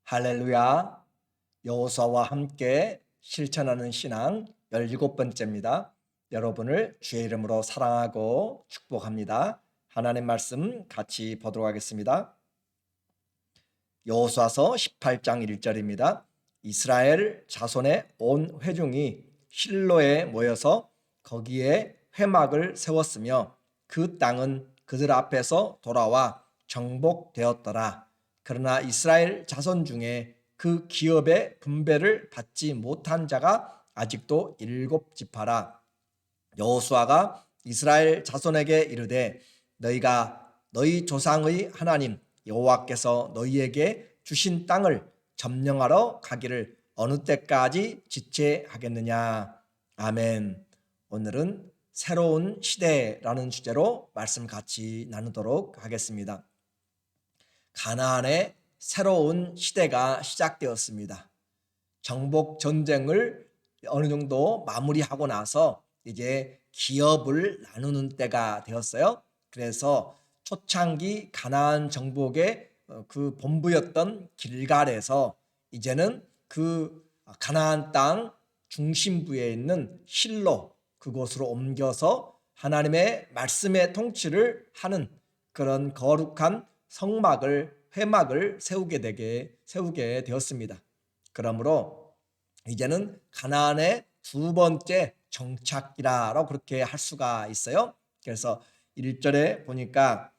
할렐루야. 여호수아와 함께 실천하는 신앙 17번째입니다. 여러분을 주의 이름으로 사랑하고 축복합니다. 하나님 말씀 같이 보도록 하겠습니다. 여호수아서 18장 1절입니다. 이스라엘 자손의 온 회중이 실로에 모여서 거기에 회막을 세웠으며 그 땅은 그들 앞에서 돌아와 정복되었더라. 그러나 이스라엘 자손 중에 그 기업의 분배를 받지 못한 자가 아직도 7지파라. 여호수아가 이스라엘 자손에게 이르되 너희가 너희 조상의 하나님 여호와께서 너희에게 주신 땅을 점령하러 가기를 어느 때까지 지체하겠느냐. 아멘. 오늘은 새로운 시대라는 주제로 말씀 같이 나누도록 하겠습니다. 가나안의 새로운 시대가 시작되었습니다. 정복 전쟁을 어느 정도 마무리하고 나서 이제 기업을 나누는 때가 되었어요. 그래서 초창기 가나안 정복의 그 본부였던 길갈에서 이제는 그 가나안 땅 중심부에 있는 실로 그곳으로 옮겨서 하나님의 말씀의 통치를 하는 그런 거룩한 회막을 세우게 되었습니다. 그러므로 이제는 가나안의 두 번째 정착이라고 그렇게 할 수가 있어요. 그래서 1절에 보니까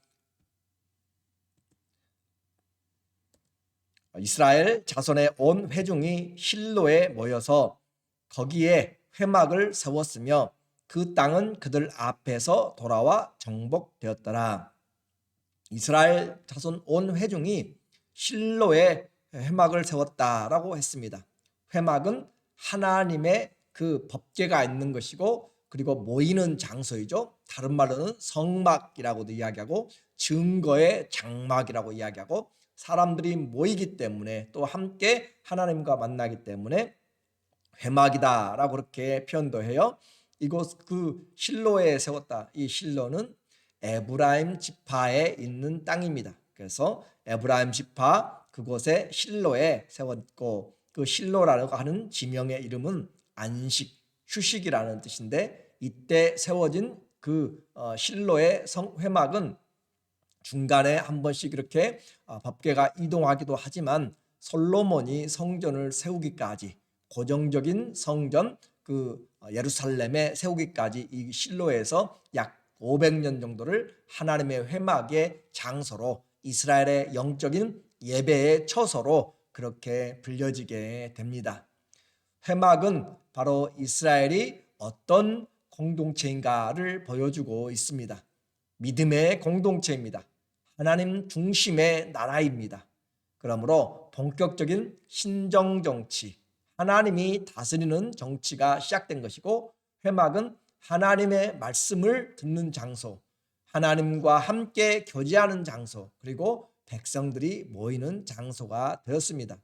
이스라엘 자손의 온 회중이 실로에 모여서 거기에 회막을 세웠으며 그 땅은 그들 앞에서 돌아와 정복되었더라. 이스라엘 자손 온 회중이 실로에 회막을 세웠다라고 했습니다. 회막은 하나님의 그 법궤가 있는 것이고 그리고 모이는 장소이죠. 다른 말로는 성막이라고도 이야기하고 증거의 장막이라고 이야기하고 사람들이 모이기 때문에 또 함께 하나님과 만나기 때문에 회막이다라고 그렇게 표현도 해요. 이곳 그 실로에 세웠다. 이 실로는 에브라임 지파에 있는 땅입니다. 그래서 에브라임 지파 그곳에 실로에 세웠고 그 실로라고 하는 지명의 이름은 안식, 휴식이라는 뜻인데 이때 세워진 그 실로의 회막은 중간에 한 번씩 이렇게 법궤가 이동하기도 하지만 솔로몬이 성전을 세우기까지 고정적인 성전 그 예루살렘에 세우기까지 이 실로에서 약 500년 정도를 하나님의 회막의 장소로 이스라엘의 영적인 예배의 처소로 그렇게 불려지게 됩니다. 회막은 바로 이스라엘이 어떤 공동체인가를 보여주고 있습니다. 믿음의 공동체입니다. 하나님 중심의 나라입니다. 그러므로 본격적인 신정정치, 하나님이 다스리는 정치가 시작된 것이고 회막은 하나님의 말씀을 듣는 장소, 하나님과 함께 교제하는 장소, 그리고 백성들이 모이는 장소가 되었습니다.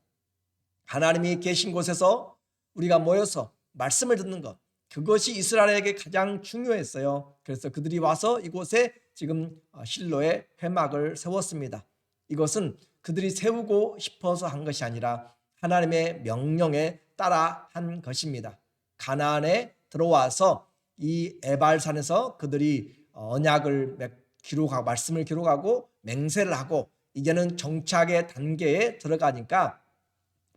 하나님이 계신 곳에서 우리가 모여서 말씀을 듣는 것, 그것이 이스라엘에게 가장 중요했어요. 그래서 그들이 와서 이곳에 지금 실로에 회막을 세웠습니다. 이것은 그들이 세우고 싶어서 한 것이 아니라 하나님의 명령에 따라 한 것입니다. 가나안에 들어와서 이 에발산에서 그들이 언약을 기록하고 말씀을 기록하고 맹세를 하고 이제는 정착의 단계에 들어가니까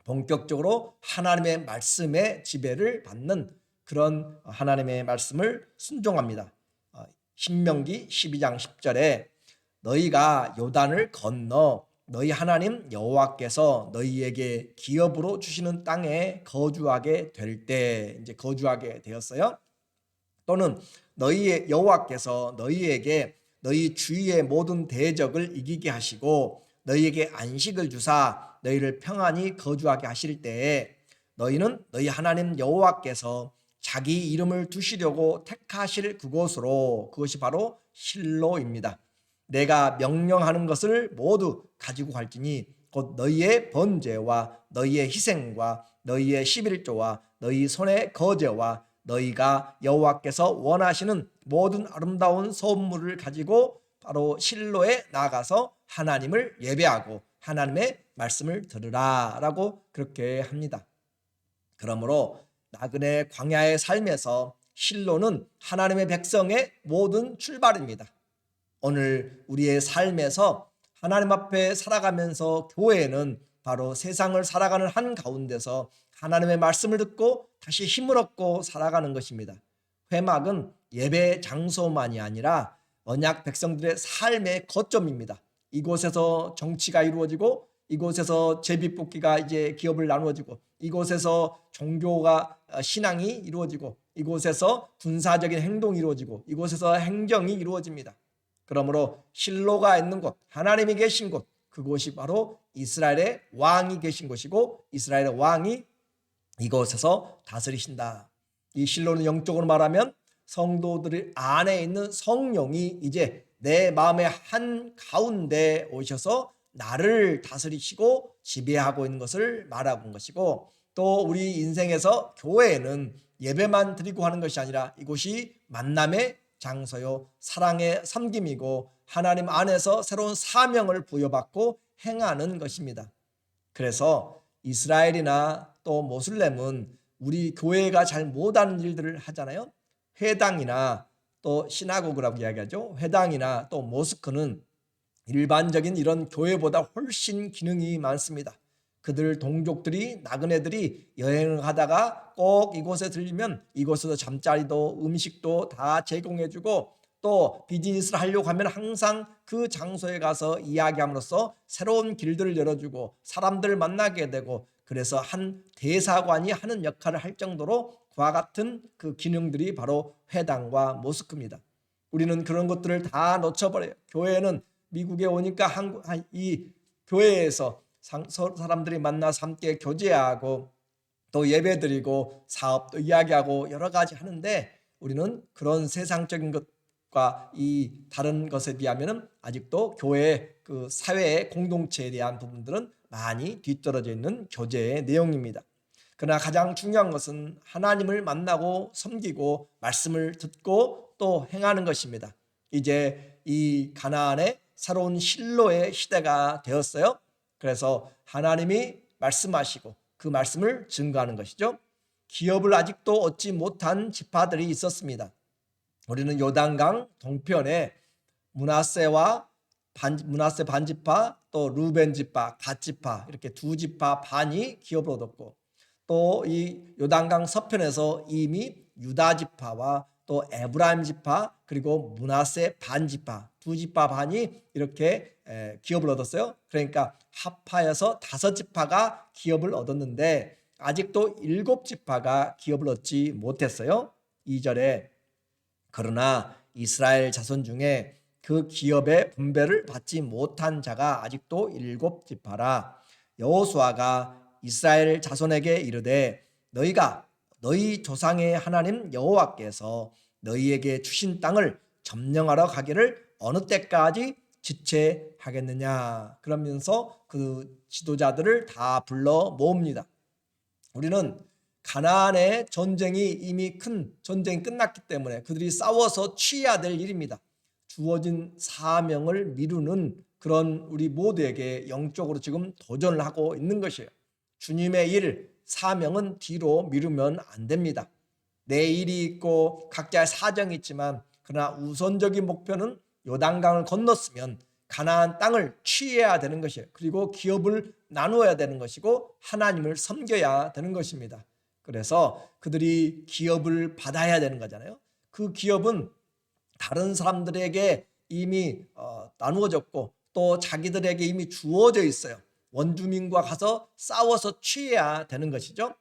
본격적으로 하나님의 말씀의 지배를 받는 그런 하나님의 말씀을 순종합니다. 신명기 12장 10절에 너희가 요단을 건너 너희 하나님 여호와께서 너희에게 기업으로 주시는 땅에 거주하게 될 때 이제 거주하게 되었어요. 또는 너희의 여호와께서 너희에게 너희 주위의 모든 대적을 이기게 하시고 너희에게 안식을 주사 너희를 평안히 거주하게 하실 때에 너희는 너희 하나님 여호와께서 자기 이름을 두시려고 택하실 그곳으로 그것이 바로 실로입니다. 내가 명령하는 것을 모두 가지고 갈지니 곧 너희의 번제와 너희의 희생과 너희의 11조와 너희 손의 거제와 너희가 여호와께서 원하시는 모든 아름다운 선물을 가지고 바로 실로에 나가서 하나님을 예배하고 하나님의 말씀을 들으라 라고 그렇게 합니다. 그러므로 나그네 광야의 삶에서 실로는 하나님의 백성의 모든 출발입니다. 오늘 우리의 삶에서 하나님 앞에 살아가면서 교회는 바로 세상을 살아가는 한가운데서 하나님의 말씀을 듣고 다시 힘을 얻고 살아가는 것입니다. 회막은 예배 장소만이 아니라 언약 백성들의 삶의 거점입니다. 이곳에서 정치가 이루어지고 이곳에서 제비뽑기가 이제 기업을 나누어지고 이곳에서 종교가 신앙이 이루어지고 이곳에서 군사적인 행동이 이루어지고 이곳에서 행정이 이루어집니다. 그러므로 실로가 있는 곳, 하나님이 계신 곳, 그곳이 바로 이스라엘의 왕이 계신 곳이고 이스라엘의 왕이 이곳에서 다스리신다. 이 실로는 영적으로 말하면 성도들 안에 있는 성령이 이제 내 마음의 한 가운데 오셔서 나를 다스리시고 지배하고 있는 것을 말하는 것이고, 또 우리 인생에서 교회는 예배만 드리고 하는 것이 아니라 이곳이 만남의 장소요 사랑의 섬김이고 하나님 안에서 새로운 사명을 부여받고 행하는 것입니다. 그래서 이스라엘이나 또 모슬렘은 우리 교회가 잘 못하는 일들을 하잖아요. 회당이나 또 시나고그라고 이야기하죠. 회당이나 또 모스크는 일반적인 이런 교회보다 훨씬 기능이 많습니다. 그들 동족들이 나그네들이 여행을 하다가 꼭 이곳에 들리면 이곳에서 잠자리도 음식도 다 제공해주고 또 비즈니스를 하려고 하면 항상 그 장소에 가서 이야기함으로써 새로운 길들을 열어주고 사람들을 만나게 되고, 그래서 한 대사관이 하는 역할을 할 정도로 그와 같은 그 기능들이 바로 회당과 모스크입니다. 우리는 그런 것들을 다 놓쳐버려요. 교회는 미국에 오니까 이 교회에서 사람들이 만나서 함께 교제하고 또 예배드리고 사업도 이야기하고 여러 가지 하는데, 우리는 그런 세상적인 것과 이 다른 것에 비하면 아직도 교회 그 사회의 공동체에 대한 부분들은 많이 뒤떨어져 있는 교제의 내용입니다. 그러나 가장 중요한 것은 하나님을 만나고 섬기고 말씀을 듣고 또 행하는 것입니다. 이제 이 가나안의 새로운 실로의 시대가 되었어요. 그래서 하나님이 말씀하시고 그 말씀을 증거하는 것이죠. 기업을 아직도 얻지 못한 지파들이 있었습니다. 우리는 요단강 동편에 므낫세 반지파, 또 루벤 지파, 갓 지파, 이렇게 두 지파 반이 기업을 얻었고, 또 이 요단강 서편에서 이미 유다 지파와 또 에브라임 지파 그리고 므낫세 반 지파, 두 지파 반이 이렇게 기업을 얻었어요. 그러니까 합하여서 5지파가 기업을 얻었는데 아직도 7지파가 기업을 얻지 못했어요. 2절에 그러나 이스라엘 자손 중에 그 기업의 분배를 받지 못한 자가 아직도 7지파라. 여호수아가 이스라엘 자손에게 이르되 너희가 너희 조상의 하나님 여호와께서 너희에게 주신 땅을 점령하러 가기를 어느 때까지 지체하겠느냐. 그러면서 그 지도자들을 다 불러 모읍니다. 우리는 가나안의 전쟁이 이미 큰 전쟁이 끝났기 때문에 그들이 싸워서 취해야 될 일입니다. 주어진 사명을 미루는 그런 우리 모두에게 영적으로 지금 도전을 하고 있는 것이에요. 주님의 일, 사명은 뒤로 미루면 안 됩니다. 내 일이 있고 각자의 사정이 있지만 그러나 우선적인 목표는 요단강을 건넜으면 가나안 땅을 취해야 되는 것이에요. 그리고 기업을 나누어야 되는 것이고 하나님을 섬겨야 되는 것입니다. 그래서 그들이 기업을 받아야 되는 거잖아요. 그 기업은 다른 사람들에게 이미 나누어졌고 또 자기들에게 이미 주어져 있어요. 원주민과 가서 싸워서 취해야 되는 것이죠.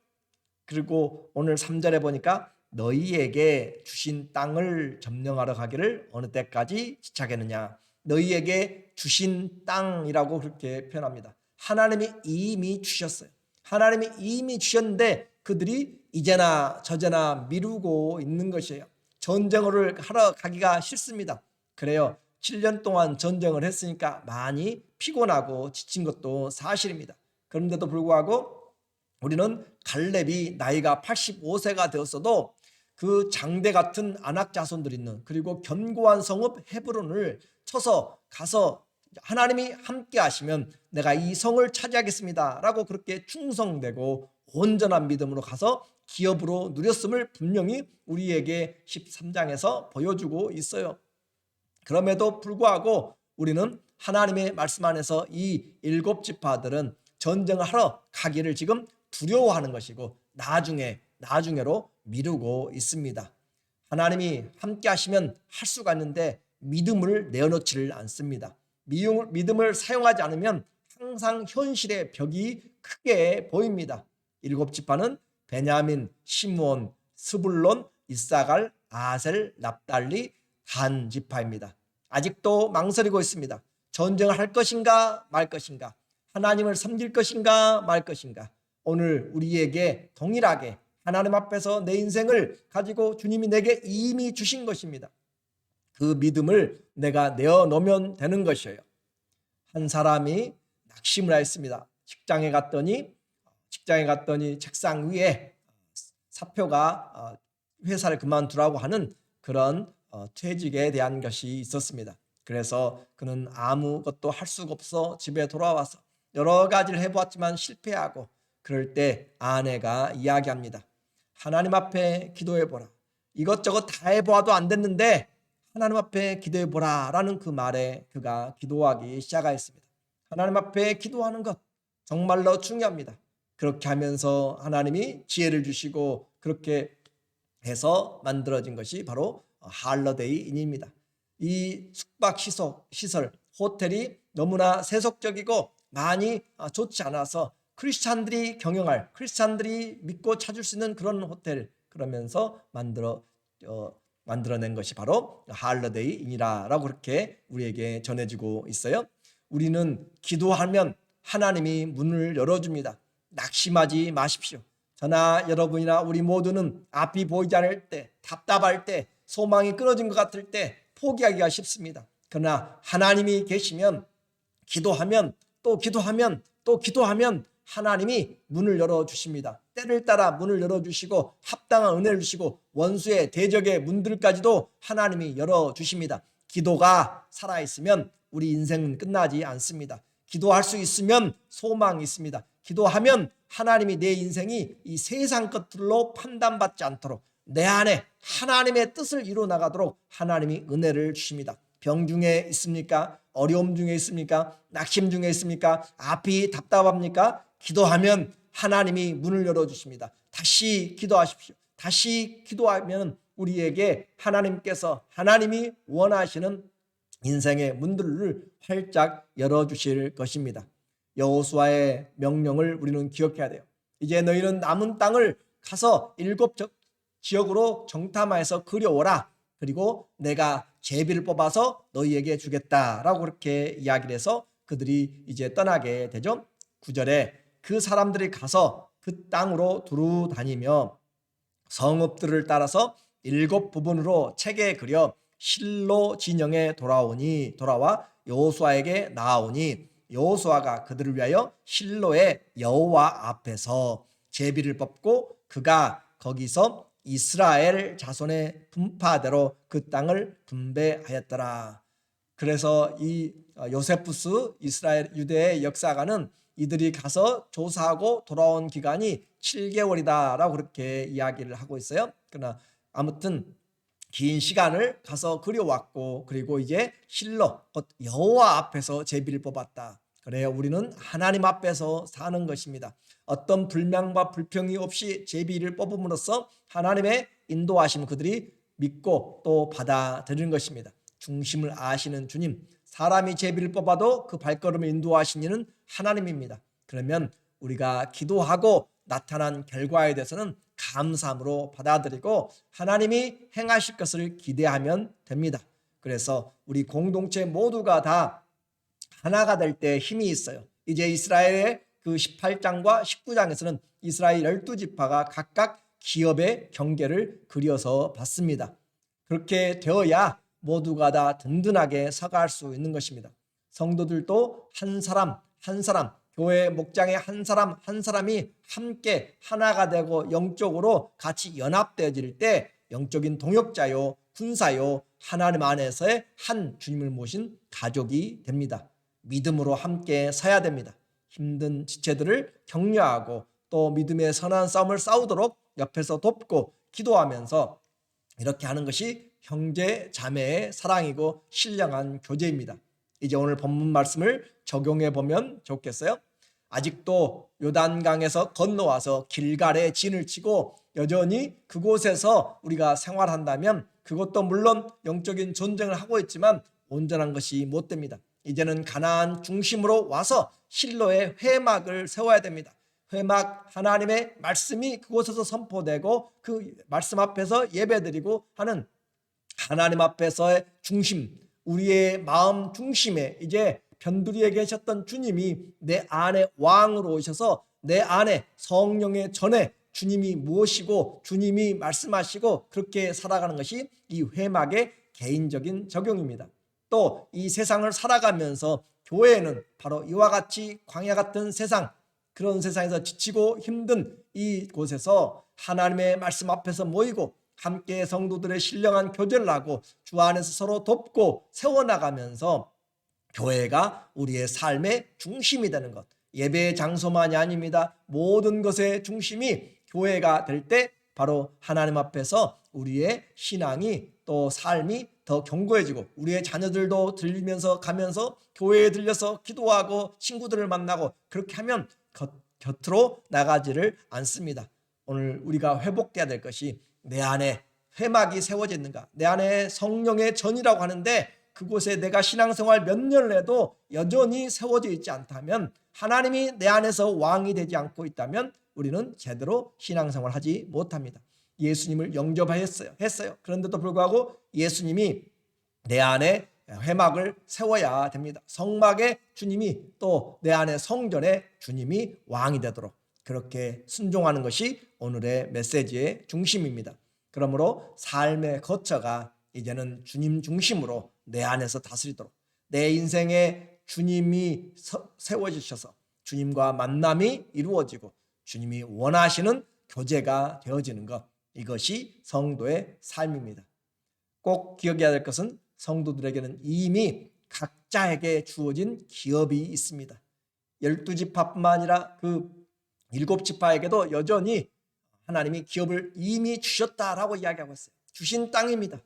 그리고 오늘 3절에 보니까 너희에게 주신 땅을 점령하러 가기를 어느 때까지 지체하겠느냐. 너희에게 주신 땅이라고 그렇게 표현합니다. 하나님이 이미 주셨어요. 하나님이 이미 주셨는데 그들이 이제나 저제나 미루고 있는 것이에요. 전쟁을 하러 가기가 싫습니다. 그래요. 7년 동안 전쟁을 했으니까 많이 피곤하고 지친 것도 사실입니다. 그런데도 불구하고 우리는 갈렙이 나이가 85세가 되었어도 그 장대 같은 아낙 자손들이 있는 그리고 견고한 성읍 헤브론을 쳐서 가서 하나님이 함께 하시면 내가 이 성을 차지하겠습니다 라고 그렇게 충성되고 온전한 믿음으로 가서 기업으로 누렸음을 분명히 우리에게 13장에서 보여주고 있어요. 그럼에도 불구하고 우리는 하나님의 말씀 안에서 이 7지파들은 전쟁을 하러 가기를 지금 두려워하는 것이고 나중에로 미루고 있습니다. 하나님이 함께 하시면 할 수가 있는데 믿음을 내어놓지를 않습니다. 믿음을 사용하지 않으면 항상 현실의 벽이 크게 보입니다. 7지파는 베냐민, 시므온, 스불론, 이사갈, 아셀, 납달리, 단 지파입니다. 아직도 망설이고 있습니다. 전쟁을 할 것인가 말 것인가, 하나님을 섬길 것인가 말 것인가. 오늘 우리에게 동일하게 하나님 앞에서 내 인생을 가지고 주님이 내게 이미 주신 것입니다. 그 믿음을 내가 내어놓으면 되는 것이에요. 한 사람이 낙심을 했습니다. 직장에 갔더니 책상 위에 사표가 회사를 그만두라고 하는 그런 퇴직에 대한 것이 있었습니다. 그래서 그는 아무것도 할 수가 없어 집에 돌아와서 여러 가지를 해보았지만 실패하고, 그럴 때 아내가 이야기합니다. 하나님 앞에 기도해보라. 이것저것 다 해보아도 안 됐는데 하나님 앞에 기도해보라 라는 그 말에 그가 기도하기 시작하였습니다. 하나님 앞에 기도하는 것 정말로 중요합니다. 그렇게 하면서 하나님이 지혜를 주시고 그렇게 해서 만들어진 것이 바로 할러데이 인입니다. 이 숙박 시설 호텔이 너무나 세속적이고 많이 좋지 않아서 크리스찬들이 경영할, 크리스찬들이 믿고 찾을 수 있는 그런 호텔, 그러면서 만들어낸 것이 바로 할러데이 인이라고 그렇게 우리에게 전해지고 있어요. 우리는 기도하면 하나님이 문을 열어줍니다. 낙심하지 마십시오. 저나 여러분이나 우리 모두는 앞이 보이지 않을 때, 답답할 때, 소망이 끊어진 것 같을 때 포기하기가 쉽습니다. 그러나 하나님이 계시면 기도하면 또 기도하면 또 기도하면 하나님이 문을 열어주십니다. 때를 따라 문을 열어주시고 합당한 은혜를 주시고 원수의 대적의 문들까지도 하나님이 열어주십니다. 기도가 살아있으면 우리 인생은 끝나지 않습니다. 기도할 수 있으면 소망이 있습니다. 기도하면 하나님이 내 인생이 이 세상 것들로 판단받지 않도록 내 안에 하나님의 뜻을 이루어 나가도록 하나님이 은혜를 주십니다. 병 중에 있습니까? 어려움 중에 있습니까? 낙심 중에 있습니까? 앞이 답답합니까? 기도하면 하나님이 문을 열어주십니다. 다시 기도하십시오. 다시 기도하면 우리에게 하나님이 원하시는 인생의 문들을 활짝 열어주실 것입니다. 여호수아의 명령을 우리는 기억해야 돼요. 이제 너희는 남은 땅을 가서 7 지역으로 정탐하여서 그려오라. 그리고 내가 제비를 뽑아서 너희에게 주겠다라고 그렇게 이야기를 해서 그들이 이제 떠나게 되죠. 9절에 그 사람들이 가서 그 땅으로 두루 다니며 성읍들을 따라서 7 부분으로 책에 그려 실로 진영에 돌아와 여호수아에게 나아오니 여호수아가 그들을 위하여 실로의 여호와 앞에서 제비를 뽑고 그가 거기서 이스라엘 자손의 분파대로 그 땅을 분배하였더라. 그래서 이 요세푸스 이스라엘 유대의 역사가는 이들이 가서 조사하고 돌아온 기간이 7개월이다라고 그렇게 이야기를 하고 있어요. 그러나 아무튼 긴 시간을 가서 그려왔고, 그리고 이제 실로 곧 여호와 앞에서 제비를 뽑았다. 그래요, 우리는 하나님 앞에서 사는 것입니다. 어떤 불명과 불평이 없이 제비를 뽑음으로써 하나님의 인도하심 그들이 믿고 또 받아들이는 것입니다. 중심을 아시는 주님, 사람이 제비를 뽑아도 그 발걸음을 인도하신 이는 하나님입니다. 그러면 우리가 기도하고 나타난 결과에 대해서는 감사함으로 받아들이고 하나님이 행하실 것을 기대하면 됩니다. 그래서 우리 공동체 모두가 다 하나가 될 때 힘이 있어요. 이제 이스라엘의 그 18장과 19장에서는 이스라엘 12지파가 각각 기업의 경계를 그려서 봤습니다. 그렇게 되어야 모두가 다 든든하게 서갈 수 있는 것입니다. 성도들도 한 사람 교회 목장의 한 사람이 함께 하나가 되고 영적으로 같이 연합되어질 때 영적인 동역자요, 군사요, 하나님 안에서의 한 주님을 모신 가족이 됩니다. 믿음으로 함께 서야 됩니다. 힘든 지체들을 격려하고 또 믿음의 선한 싸움을 싸우도록 옆에서 돕고 기도하면서 이렇게 하는 것이 형제 자매의 사랑이고 신령한 교제입니다. 이제 오늘 본문 말씀을 적용해 보면 좋겠어요. 아직도 요단강에서 건너와서 길갈에 진을 치고 여전히 그곳에서 우리가 생활한다면 그것도 물론 영적인 전쟁을 하고 있지만 온전한 것이 못 됩니다. 이제는 가나안 중심으로 와서 실로의 회막을 세워야 됩니다. 회막, 하나님의 말씀이 그곳에서 선포되고 그 말씀 앞에서 예배드리고 하는 하나님 앞에서의 중심, 우리의 마음 중심에 이제 변두리에 계셨던 주님이 내 안에 왕으로 오셔서 내 안에 성령의 전에 주님이 무엇이고 주님이 말씀하시고 그렇게 살아가는 것이 이 회막의 개인적인 적용입니다. 또 이 세상을 살아가면서 교회는 바로 이와 같이 광야 같은 세상, 그런 세상에서 지치고 힘든 이곳에서 하나님의 말씀 앞에서 모이고 함께 성도들의 신령한 교제를 하고 주 안에서 서로 돕고 세워나가면서 교회가 우리의 삶의 중심이 되는 것, 예배의 장소만이 아닙니다. 모든 것의 중심이 교회가 될 때 바로 하나님 앞에서 우리의 신앙이 또 삶이 더 견고해지고 우리의 자녀들도 들리면서 가면서 교회에 들려서 기도하고 친구들을 만나고 그렇게 하면 곁으로 나가지를 않습니다. 오늘 우리가 회복돼야 될 것이 내 안에 회막이 세워져 있는가, 내 안에 성령의 전이라고 하는데 그곳에 내가 신앙생활 몇 년을 해도 여전히 세워져 있지 않다면, 하나님이 내 안에서 왕이 되지 않고 있다면 우리는 제대로 신앙생활을 하지 못합니다. 예수님을 영접했어요. 그런데도 불구하고 예수님이 내 안에 회막을 세워야 됩니다. 성막에 주님이 또 내 안에 성전에 주님이 왕이 되도록 그렇게 순종하는 것이 오늘의 메시지의 중심입니다. 그러므로 삶의 거처가 이제는 주님 중심으로 내 안에서 다스리도록, 내 인생에 주님이 세워지셔서 주님과 만남이 이루어지고 주님이 원하시는 교제가 되어지는 것, 이것이 성도의 삶입니다. 꼭 기억해야 될 것은 성도들에게는 이미 각자에게 주어진 기업이 있습니다. 12지파뿐만 아니라 그 7지파에게도 여전히 하나님이 기업을 이미 주셨다라고 이야기하고 있어요. 주신 땅입니다.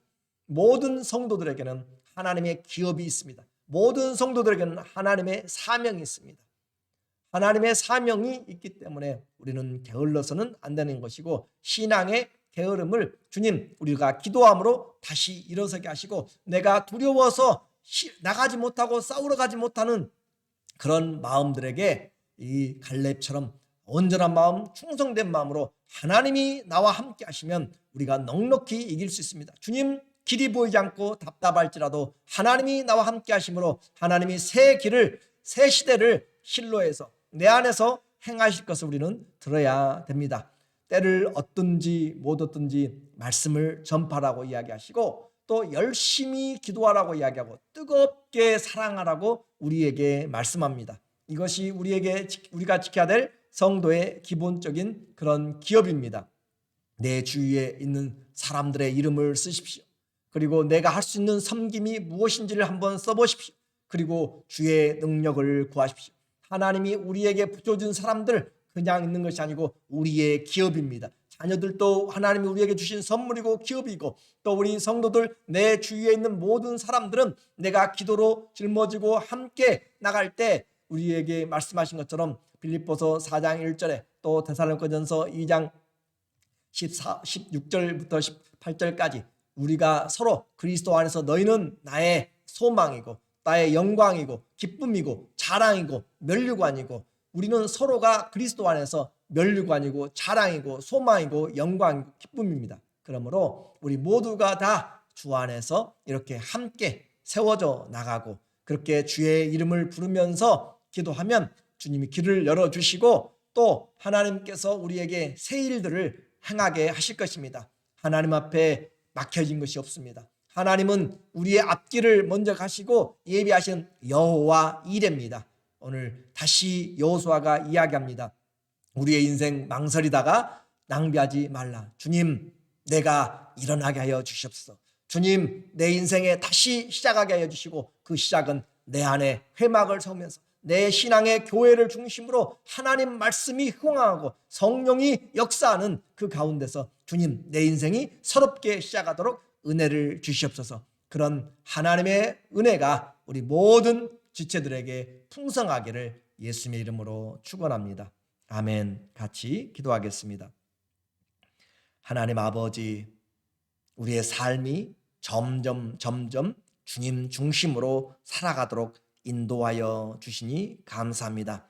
모든 성도들에게는 하나님의 기업이 있습니다. 모든 성도들에게는 하나님의 사명이 있습니다. 하나님의 사명이 있기 때문에 우리는 게을러서는 안 되는 것이고, 신앙의 게으름을 주님, 우리가 기도함으로 다시 일어서게 하시고, 내가 두려워서 나가지 못하고 싸우러 가지 못하는 그런 마음들에게 이 갈렙처럼 온전한 마음, 충성된 마음으로 하나님이 나와 함께 하시면 우리가 넉넉히 이길 수 있습니다. 주님, 길이 보이지 않고 답답할지라도 하나님이 나와 함께 하심으로 하나님이 새 길을, 새 시대를 실로에서 내 안에서 행하실 것을 우리는 들어야 됩니다. 때를 얻든지 못 얻든지 말씀을 전파하라고 이야기하시고, 또 열심히 기도하라고 이야기하고 뜨겁게 사랑하라고 우리에게 말씀합니다. 이것이 우리가 지켜야 될 성도의 기본적인 그런 기업입니다. 내 주위에 있는 사람들의 이름을 쓰십시오. 그리고 내가 할 수 있는 섬김이 무엇인지를 한번 써보십시오. 그리고 주의 능력을 구하십시오. 하나님이 우리에게 붙여준 사람들 그냥 있는 것이 아니고 우리의 기업입니다. 자녀들도 하나님이 우리에게 주신 선물이고 기업이고, 또 우리 성도들, 내 주위에 있는 모든 사람들은 내가 기도로 짊어지고 함께 나갈 때 우리에게 말씀하신 것처럼 빌립보서 4장 1절에 또 데살로니가전서 2장 16절부터 18절까지 우리가 서로 그리스도 안에서 너희는 나의 소망이고 나의 영광이고 기쁨이고 자랑이고 면류관이고, 우리는 서로가 그리스도 안에서 면류관이고 자랑이고 소망이고 영광이고 기쁨입니다. 그러므로 우리 모두가 다 주 안에서 이렇게 함께 세워져 나가고 그렇게 주의 이름을 부르면서 기도하면 주님이 길을 열어주시고 또 하나님께서 우리에게 새 일들을 행하게 하실 것입니다. 하나님 앞에 막혀진 것이 없습니다. 하나님은 우리의 앞길을 먼저 가시고 예비하신 여호와 이레입니다. 오늘 다시 여호수아가 이야기합니다. 우리의 인생 망설이다가 낭비하지 말라. 주님, 내가 일어나게 하여 주시옵소서. 주님, 내 인생에 다시 시작하게 하여 주시고 그 시작은 내 안에 회막을 세우면서 내 신앙의 교회를 중심으로 하나님 말씀이 흥황하고 성령이 역사하는 그 가운데서 주님, 내 인생이 새롭게 시작하도록 은혜를 주시옵소서. 그런 하나님의 은혜가 우리 모든 지체들에게 풍성하기를 예수님의 이름으로 축원합니다. 아멘. 같이 기도하겠습니다. 하나님 아버지, 우리의 삶이 점점 주님 중심으로 살아가도록 인도하여 주시니 감사합니다.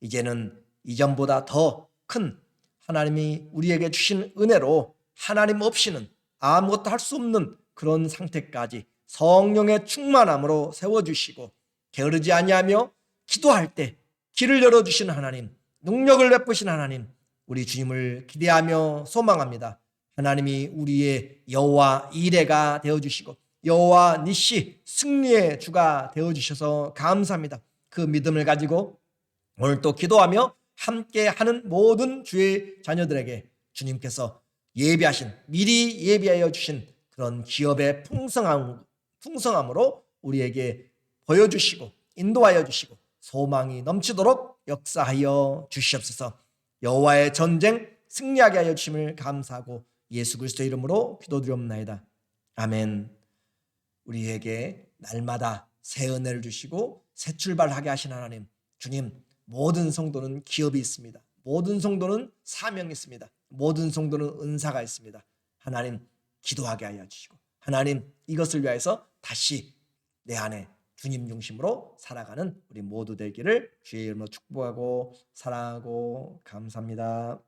이제는 이전보다 더 큰 하나님이 우리에게 주신 은혜로 하나님 없이는 아무것도 할 수 없는 그런 상태까지 성령의 충만함으로 세워주시고 게으르지 아니하며 기도할 때 길을 열어주시는 하나님, 능력을 베푸신 하나님, 우리 주님을 기대하며 소망합니다. 하나님이 우리의 여호와 이레가 되어주시고 여호와 니시 승리의 주가 되어주셔서 감사합니다. 그 믿음을 가지고 오늘 또 기도하며 함께하는 모든 주의 자녀들에게 주님께서 미리 예비하여 주신 그런 기업의 풍성함으로 우리에게 보여주시고 인도하여 주시고 소망이 넘치도록 역사하여 주시옵소서. 여호와의 전쟁 승리하게 하여 주심을 감사하고 예수 그리스도의 이름으로 기도드리옵나이다. 아멘. 우리에게 날마다 새 은혜를 주시고 새 출발하게 하신 하나님, 주님, 모든 성도는 기업이 있습니다. 모든 성도는 사명이 있습니다. 모든 성도는 은사가 있습니다. 하나님, 기도하게 하여 주시고 하나님, 이것을 위하여서 다시 내 안에 주님 중심으로 살아가는 우리 모두 되기를 주의 이름으로 축복하고 사랑하고 감사합니다.